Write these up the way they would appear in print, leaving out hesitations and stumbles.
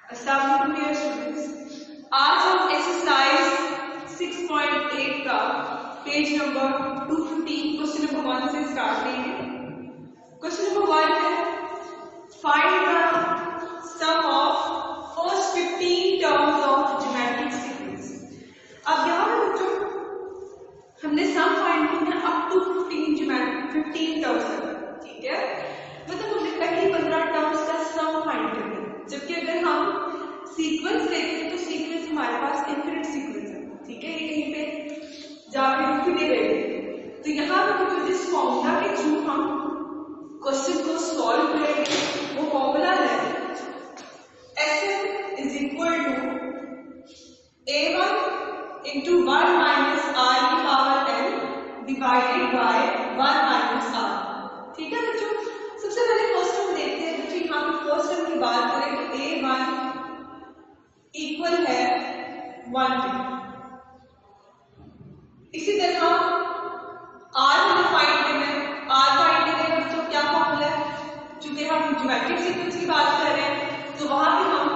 अस्सलाम dear students, आज हम एक्सरसाइज 6.8 का पेज नंबर 215 क्वेश्चन नंबर 1 से स्टार्ट करेंगे। क्वेश्चन नंबर 1 है find the sum of first 15 terms of geometric sequence. अब यहाँ पे बच्चों हमने सम फाइंड करना है अप टू 15 टर्म्स तक, ठीक है। मतलब हमने पहली 15 टर्म्स का सम फाइंड करना है, जबकि अगर हम सीक्वेंस देखें तो सीक्वेंस हमारे पास इनफिनिट सीक्वेंस है, ठीक है। ये कहीं पे जाके रुक भी नहीं रहे। तो यहाँ पे तो जिस फॉर्मूला के थ्रू हम क्वेश्चन को सॉल्व करेंगे वो फॉर्मूला है Sn is equal to A1 into 1 minus r की power n divided by 1 minus r, ठीक है बच्चों। सबसे पहले फर्स्ट टर्म देखते हैं। बच्चों यहाँ पे फर्स्ट टर्म की बात करें तो A1 इक्वल है 1 के। इसी तरह R को फाइंड करना है। R फाइंड करने का बच्चों क्या फॉर्मूला है? चूंकि हम ज्योमेट्रिक सीक्वेंस की बात कर रहे हैं तो वहां पे हम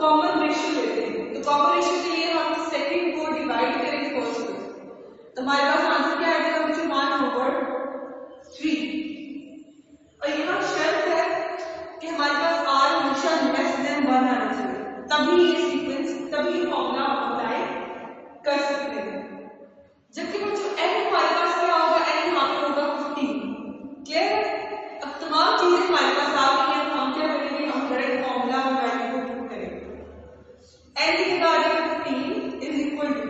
कॉमन रेशियो लेते हैं। तो कॉमन रेशियो के लिए हम सेकंड को डिवाइड करेंगे फर्स्ट से, तो हमारे पास आंसर क्या आएगा बच्चों? 1/3। और यहाँ शर्त है कि हमारे पास R हमेशा लेस देन 1 आना चाहिए, तभी ये सीक्वेंस, तभी ये फॉर्मूला अप्लाई कर सकते हैं। जबकि बच्चों n हमारे पास क्या होगा? n यहाँ पे होगा 15, क्लियर? अब तमाम चीजें हमारे पास आ गई हैं, हम क्या करेंगे? हम डायरेक्ट फॉर्मूला में वैल्यू को पुट करेंगे। n की जगह आ जाएगा 15 इज इक्वल टू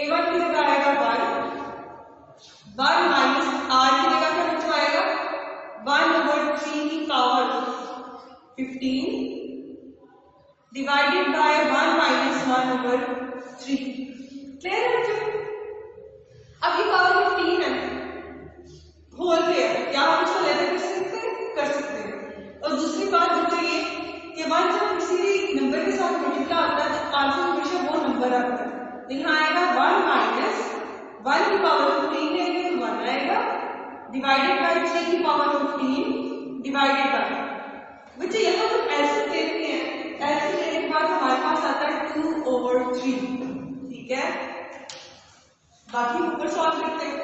A1 की जगह आएगा 1 माइनस r की जगह क्या बच्चों आएगा? 1/3 की power 15 divided by 1 minus 1/3, clear है बच्चों? अब ये पावर 15 है, होल पेयर, क्या हम इसको लेकर कर सकते हैं। और दूसरी बात बच्चों ये कि 1 जब किसी भी नंबर के साथ मल्टीप्लाई होता है तो आंसर हमेशा वो नंबर आता है। यहाँ आएगा 1 माइनस 1 की पावर 15 लेंगे तो 1 आएगा, डिवाइडेड बाय 3 की पावर 15 डिवाइडेड बाय। बच्चे यहाँ जब ऐसे देखते हैं, ऐसे लेने के बाद हमारे पास आता है 2/3, ठीक है। बाकी ऊपर सॉल्व करते हैं।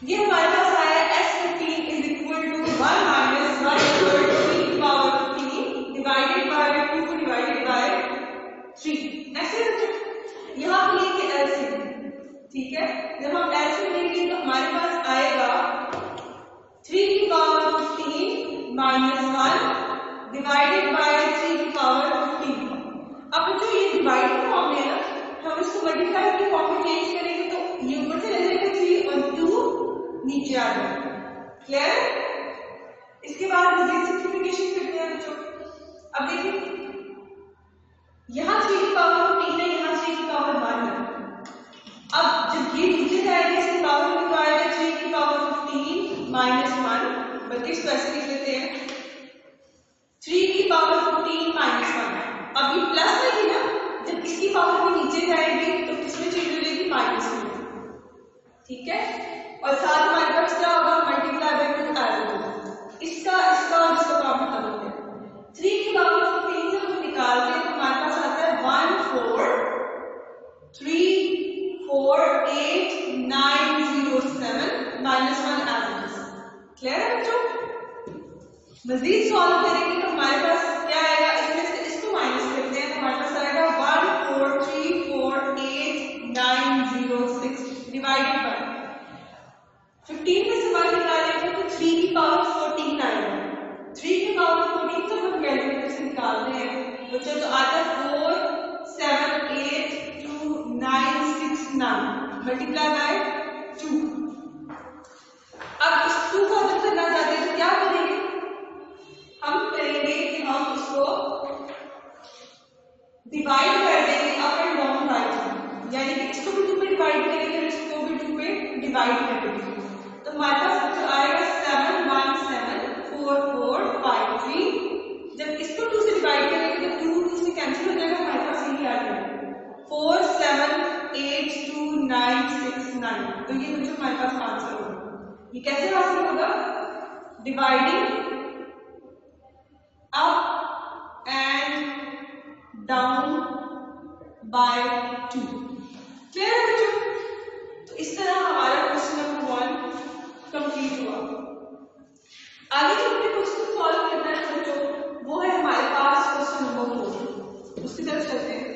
ये हमारे पास आया S15 is equal to 1 minus 1/3 की पावर 15 डिवाइडेड बाय 2 को डिवाइडेड बाय 3। ऐसे यहाँ पे लेंगे एलसीएम, ठीक है। जब हम एलसीएम लेंगे तो हमारे पास आएगा 3 की पावर 15 माइनस 1 डिवाइडेड बाय 3 की पावर 15। अब जो ये डिवाइड फॉर्म है ना, हम इसको मल्टीप्लाई के फॉर्म में चेंज करेंगे तो ये ऊपर से ले जाएगा 3 और 2 नीचे आ जाएगा, क्लियर? इसके बाद मजीद सिंप्लीफिकेशन करते हैं बच्चों। अब देखिए यहाँ 3 की पावर 15 है, यहाँ 3 की पावर 1 है। अब जब ये नीचे जाएगा इसकी पावर में तो आएगा 3 की पावर 15 माइनस 1, बल्कि इसको ऐसे लिख लेते हैं 3 की पावर 15 माइनस 1। अब ये प्लस नहीं ना, जब इसकी पावर भी नीचे जाएगी तो किसमें चेंज हो जाएगी? माइनस में, ठीक है। और साथ हमारे पास क्या होगा? मल्टीप्लाई बाय 2 ऐड होगा। इसका और इसका काम खत्म हो गया। 3 की पावर 15 से हम निकालते हैं तो हमारे पास आता है 1 4 3 4 8 9 0 7 माइनस 1 ऐड होगा, क्लियर है बच्चों? मजीद सॉल्व करेंगे तो हमारे पास क्या आएगा? इसमें से इसको माइनस करते हैं तो हमारे पास आएगा 1 4 3 4 8 9 0 6 डिवाइडेड बाय 15 में से 1 निकालेंगे तो 3 की पावर 14 आएगा। 3 की पावर 14 तो हम कैलकुलेटर से निकालते हैं बच्चों, तो आता है 4 7 8 2 9 6 9 मल्टीप्लाई बाय 2। अब इस 2 को अगर करना चाहते हैं तो क्या करेंगे? हम करेंगे कि हम इसको डिवाइड कर देंगे अप एंड डाउन राइट, यानी कि इसको भी 2 पे डिवाइड करेंगे और इसको भी 2 पे डिवाइड करेंगे। तो हमारे पास जो आएगा 7 1 7 4 4 5 3। जब इसको 2 से डिवाइड करेंगे तो 2 से कैंसिल हो जाएगा, हमारे पास यही आ जाएगा 4 7 8 2 9 6 9। तो ये बच्चों हमारे पास आंसर होगा। ये कैसे हासिल होगा? Dividing up and down by 2। Clear है बच्चों? तो इस तरह हमारा क्वेश्चन नंबर 1 कंप्लीट हुआ। आगे जो हमें क्वेश्चन सॉल्व करना है बच्चों वो है हमारे पास क्वेश्चन नंबर 4। उसकी तरफ चलते हैं।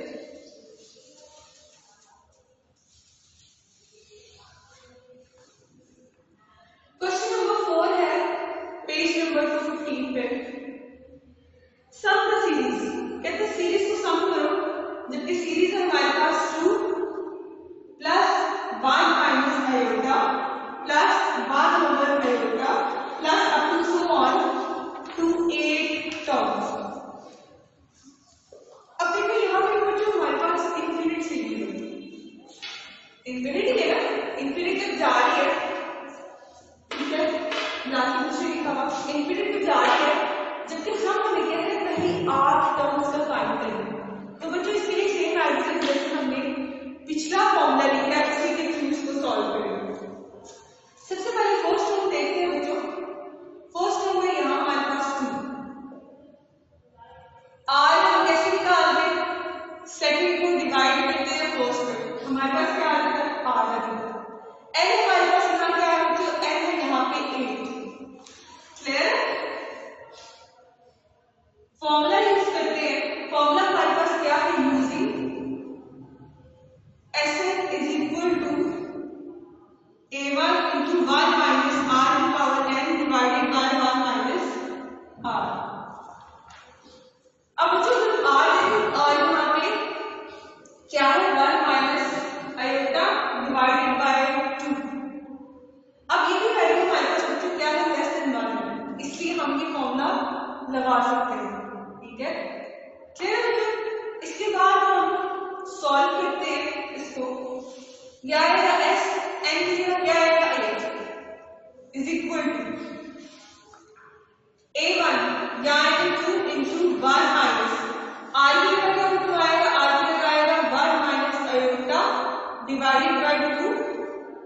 क्वेश्चन नंबर 4 है पेज नंबर 215 पे। सम द सीरीज, कहते हैं सीरीज को सम करो, जबकि सीरीज है हमारे पास 2 plus 1 minus iota plus 1 over iota plus up to so on to 8 terms. अब देखो यहाँ पे बच्चों हमारे पास इनफिनिट सीरीज है। इनफिनिटी है ना, इनफिनिट जब जा रही है, ठीक है, ना कि दूसरे लिखा हुआ इनफिनिट में जा रही है, जबकि हम हमें कहते हैं पहले 8 टर्म्स का फाइंड करें। तो बच्चों इसके लिए सेम आंसर जैसे हमने पिछला फॉर्मूला लिखा है उसी के थ्रू इसको सॉल्व करेंगे। सबसे पहले फर्स्ट टर्म देखते हैं बच्चों। फर्स्ट टर्म है यहाँ हमारे पास 2। आर हम कैसे निकालते हैं? सेकंड को डिवाइड करते हैं फर्स्ट में, हमारे पास क्या आ जाता है? आर आ जाता है। एन हमारे पास यहाँ क्या है बच्चों? एन है यहाँ पे 8। क्लियर? फॉर्मूला यूज करते हैं। फॉर्मूला हमारे पास क्या है? Using Sn is equal to a1 into 1 minus r to the power n divided by 1 minus r। अब जो हम r देखें, r यहाँ पे क्या है? 1 minus आयोटा divided by 2। अब ये भी वैल्यू हमारे पास बच्चों क्या है? लेस देन 1 है, इसलिए हम ये फॉर्मूला लगा सकते हैं। ठीक है, क्लियर है? इसके बाद हम सॉल्व करते हैं इसको। क्या आएगा? एस एन की जगह क्या आएगा? 8 इज इक्वल टू a1 या आएगा 2 इंटू 1 माइनस आर की जगह क्या बच्चों आएगा? आर की जगह आएगा 1 माइनस आयोटा डिवाइडेड बाय 2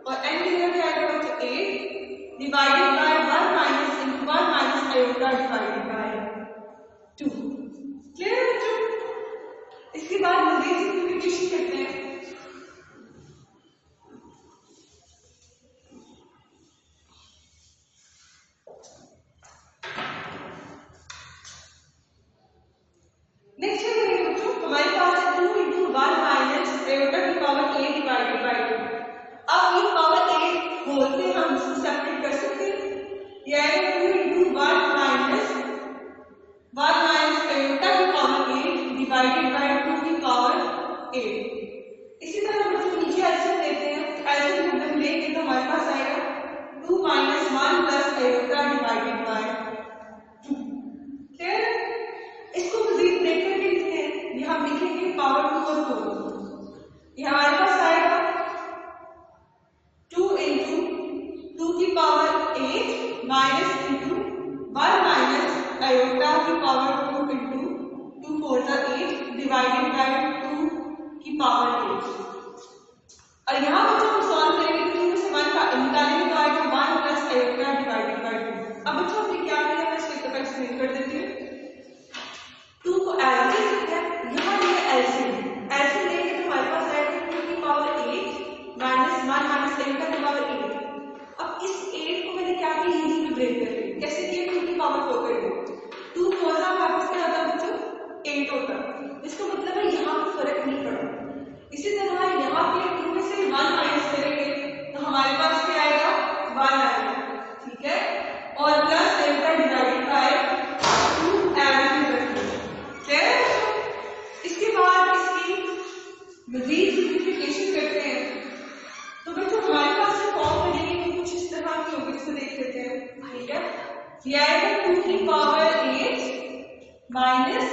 और एन की जगह क्या आएगा बच्चों? 8 divided by 1 minus into 1 minus iota divided by 2। Clear है बच्चों? इसके बाद मजीद सिंप्लीफिकेशन करते हैं। नेक्स्ट क्या करेंगे बच्चों? हमारे पास है 2 इंटू 1 माइनस आयोटा की पावर a डिवाइडेड बाय 2। अब ये पावर a होल पे हम इसको सेपरेट कर सकते हैं। ये आएगा 2 इंटू 1 माइनस 1 माइनस आयोटा की पावर a डिवाइडेड बाय 2 की पावर a। इसी तरह बच्चों नीचे एलसीएम लेते हैं। एलसीएम जब लेंगे तो हमारे पास आएगा 2 minus 1 plus iota divided by 2। Clear? इसको मजीद ब्रेक करके लिखते हैं। यहाँ लिखेंगे पावर 2 और 4। ये हमारे पास आएगा 2 इंटू 2 की power 8 minus into 1 minus iota की पावर 2 इंटू 2 4 8 डिवाइडेड बाय 2 की पावर 8। और यहाँ बच्चों हम सॉल्व करेंगे तो 2 में से 1 का निकालेंगे तो आएगा 1 प्लस आयोटा डिवाइडेड बाय 2। अब बच्चों हमने क्या किया? मैं इसको एक एक्सप्लेन कर देती हूँ। 2 को एल ले सकते हैं, यहाँ ये एलसीएम लेंगे तो हमारे पास आएगा 2 की पावर 8 माइनस 1 माइनस आयोटा की पावर 8। अब इस 8 को मैंने क्या किया? यहीं पे ब्रेक कर दिया। कैसे किया? 2 की पावर 4 कर दिया। 2 4 वापस क्या आता है बच्चों? 8 होता है। इसका मतलब है यहाँ पे फर्क नहीं पड़ा। इसी तरह यहाँ पे 2 में से 1 माइनस करेंगे तो हमारे पास क्या आएगा? 1 आएगा। ठीक है, और plus iota divided by 2 average रखेंगे। इसके बाद इसकी मजीद सिंप्लीफिकेशन करते हैं तो बच्चों हमारे पास जो फॉर्म बनेगी वो कुछ इस तरह की होगी, जिसको देख लेते हैं। ठीक है, ये आएगा 2 की पावर 8 माइनस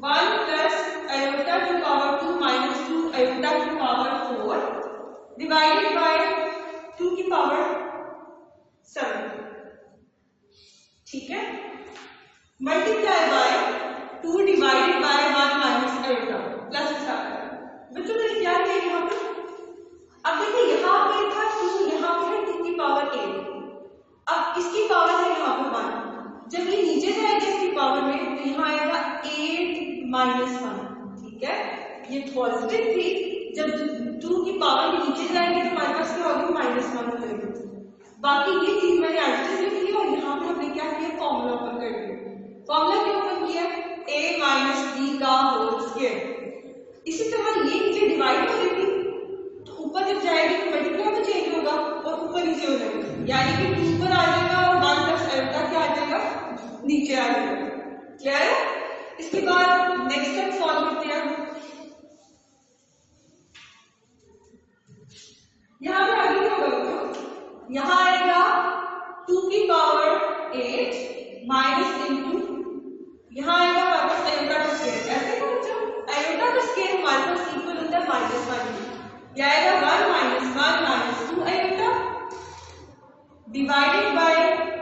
1 प्लस आयोटा की पावर 2 माइनस 2 आयोटा की पावर 4 डिवाइडेड बाय 2 की पावर 7। ठीक है, multiply by 2 divided by 1 minus iota plus 7। बच्चों ने क्या किया यहाँ पे? अब देखिए यहाँ पे था 2 पॉजिटिव थी, जब 2 की पावर के नीचे जाएंगे तो हमारे पास क्या होगी, -1 हो जाएगी। बाकी ये चीज मैंने एडिशन लिखी है और यहाँ पे हमने क्या किया, फॉर्मूला ओपन कर दिया। फॉर्मूला क्या ओपन किया, a माइनस b का होल स्क्वायर। इसी तरह ये नीचे डिवाइड हो जाएगी तो ऊपर जब जाएगी तो मल्टीप्लाई तो चेंज होगा और ऊपर नीचे हो जाएगा, यानी कि 2 ऊपर आ जाएगा और 1 प्लस आयोटा क्या आ जाएगा, नीचे आ जाएगा। क्लियर है? इसके बाद नेक्स्ट स्टेप सॉल्व करते हैं। यहाँ पे आगे क्या होगा, यहाँ आएगा 2 की पावर 8 माइनस इंटू, यहाँ आएगा हमारे पास आयोटा का स्क्वायर। ऐसे हो बच्चों, आयोटा का स्क्वायर हमारे पास इक्वल होता है -1, यह आएगा 1 माइनस 2 आयोटा डिवाइडेड बाय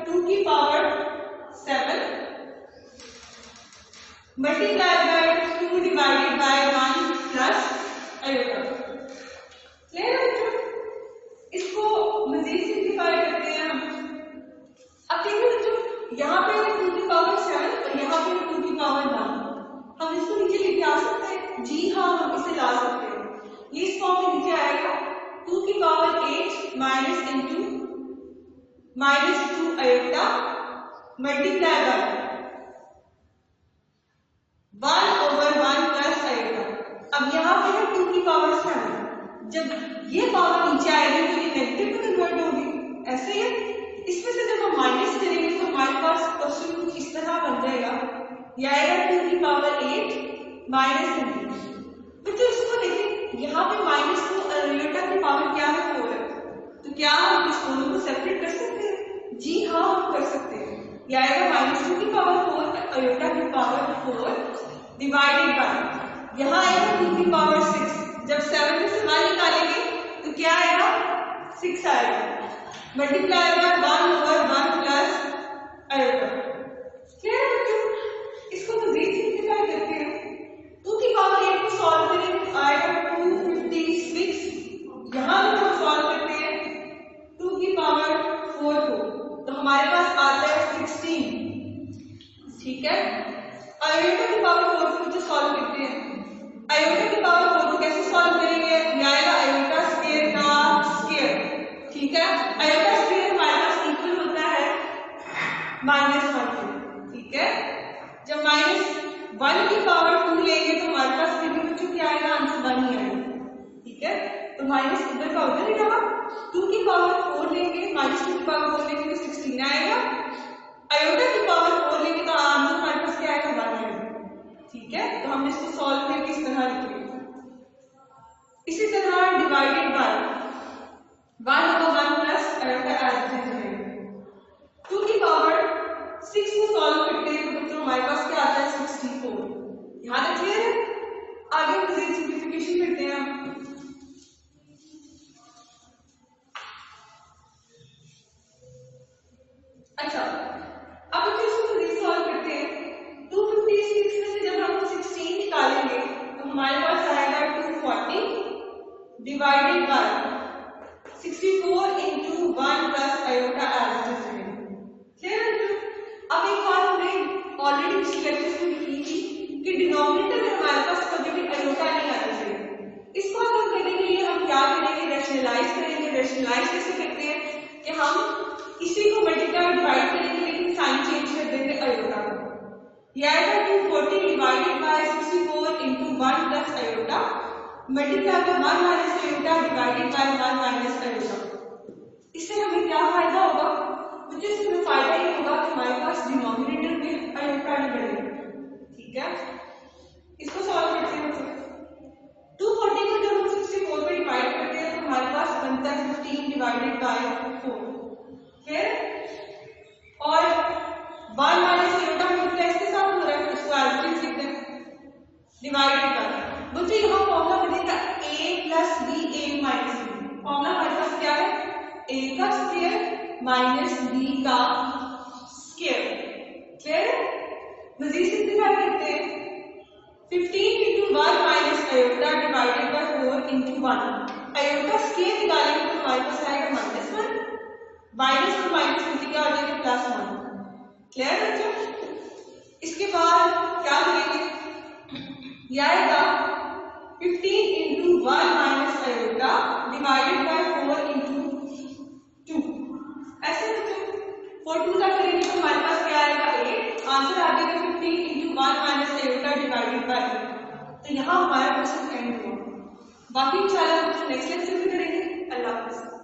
2 की power 7 multiply by 2 divided by 1 plus iota. Clear है बच्चों? इसको मजीद सिंप्लीफाई करते हैं हम। अब देखिए बच्चों, यहाँ पे 2 की पावर 7 और यहाँ पे 2 की पावर 9, हम इसको नीचे लेके आ सकते हैं? जी हाँ, हम इसे ला सकते हैं। ये इस फॉर्म में नीचे आएगा 2 की power 8 minus into -2 iota multiply by 1/1 plus iota. अब यहाँ पे है 2 की पावर 7, जब ये पावर नीचे आएगी तो ये नेगेटिव में कन्वर्ट होगी, ऐसे ही है। इसमें से जब हम माइनस करेंगे तो हमारे पास क्वेश्चन कुछ इस तरह बन जाएगा, यह आएगा 2 की पावर 8 माइनस इंटू। बच्चों इसको देखिए, यहाँ पे -2 आयोटा की पावर क्या है, 4 है, तो क्या हम इस दोनों को सेपरेट कर सकते हैं? जी हाँ, हम कर सकते हैं। यह आएगा -2 की पावर 4 आयोटा की पावर 4 डिवाइडेड बाय, यहाँ आएगा 2 की पावर 6, जब 7 में से 1 निकालेंगे तो क्या आएगा, 6 आएगा, multiply by 1/1 plus iota. Clear है बच्चों? इसको मजीद सिंप्लीफाई करते हैं। 2 की पावर 8 को सॉल्व करें तो आएगा 256, यहाँ हम सॉल्व करते हैं 2 की पावर 4 को तो हमारे पास आता है 16। ठीक है, आयोटा की पावर 4 को जो सॉल्व करते हैं, आयोटा की पावर 4 को कैसे सॉल्व करेंगे, यह आएगा आयोटा स्क्वायर का स्क्वायर। ठीक है, आयोटा स्क्वायर हमारे पास इक्वल होता है -1। ठीक है, जब -1 की पावर 2 लेंगे तो हमारे पास फिर भी बच्चों क्या आएगा, आंसर 1 ही आएगा। ठीक है, तो माइनस इधर का उधर ही रहा। 2 की पावर 4 लेंगे, -2 की पावर 4 लेंगे तो 16 आएगा। आयोटा की पावर 4 लेंगे तो आंसर हमारे पास क्या आएगा, 1 आएगा। ठीक है, तो हम इसको सॉल्व करके इस तरह लिखेंगे। इसी तरह divided by 1/1 plus iota as it is. 2 की पावर 6 को सॉल्व करते हैं तो बच्चों हमारे पास क्या आता है, 64। यहाँ तक क्लियर है? आगे मजीद सिंप्लीफिकेशन करते हैं हम। अच्छा, अब बच्चों इसको मजीद सॉल्व करते हैं। 256 में से जब हम 16 निकालेंगे तो हमारे पास आएगा 240 divided by 64 into 1 plus iota as it is. Clear है? अब एक बात हमने ऑलरेडी पिछले लेक्चर्स में लिखी थी कि डिनोमिनेटर में हमारे पास कभी भी आयोटा नहीं आना चाहिए। इसको हल करने के लिए हम क्या करेंगे, रैशनलाइज करेंगे। रैशनलाइज कैसे करते हैं कि हम इसी को मल्टीप्लाई डिवाइड करेंगे लेकिन साइन चेंज कर देंगे आयोटा को। यह आएगा 240 divided by 64 into 1 plus iota multiply by 1 minus iota divided by 1 minus iota. इससे हमें क्या फायदा होगा, मुझे इसमें फायदा ये होगा कि हमारे पास डिनोमिनेटर में आयोटा नहीं बढ़ेगा। ठीक है, इसको सॉल्व करते हैं। 240 को जब हम 64 पे डिवाइड करते हैं तो हमारे पास बनता है 15 डिवाइडेड बाय 4। फिर और 1 माइनस आयोटा मल्टीप्लाई इसके साथ हो रहा है, इसको एज इट इज लिखते हैं डिवाइडेड बाय। मुझे यहाँ फॉर्मूला बनेगा a plus b a minus b। Formula हमारे पास क्या है, a का स्क्वायर माइनस b का स्क्वायर। क्लियर है? मजीद सिंप्लीफाई करते हैं। 15 into 1 minus iota divided by 4 into 1। Iota square निकालेंगे तो हमारे पास आएगा -1, माइनस और माइनस में क्या हो जाएगा, +1। क्लियर है बच्चों? इसके बाद क्या करेंगे, यह आएगा 15 1 minus iota divided by 4 into 2। ऐसे बच्चों 4 2 का करेंगे तो हमारे पास क्या आएगा 8, आंसर आ जाएगा 15 into 1 minus iota divided by 8। तो यहाँ हमारा क्वेश्चन एंड हुआ। बाकी इंशाल्लाह हम नेक्स्ट लेक्चर में करेंगे। अल्लाह हाफ़िज़।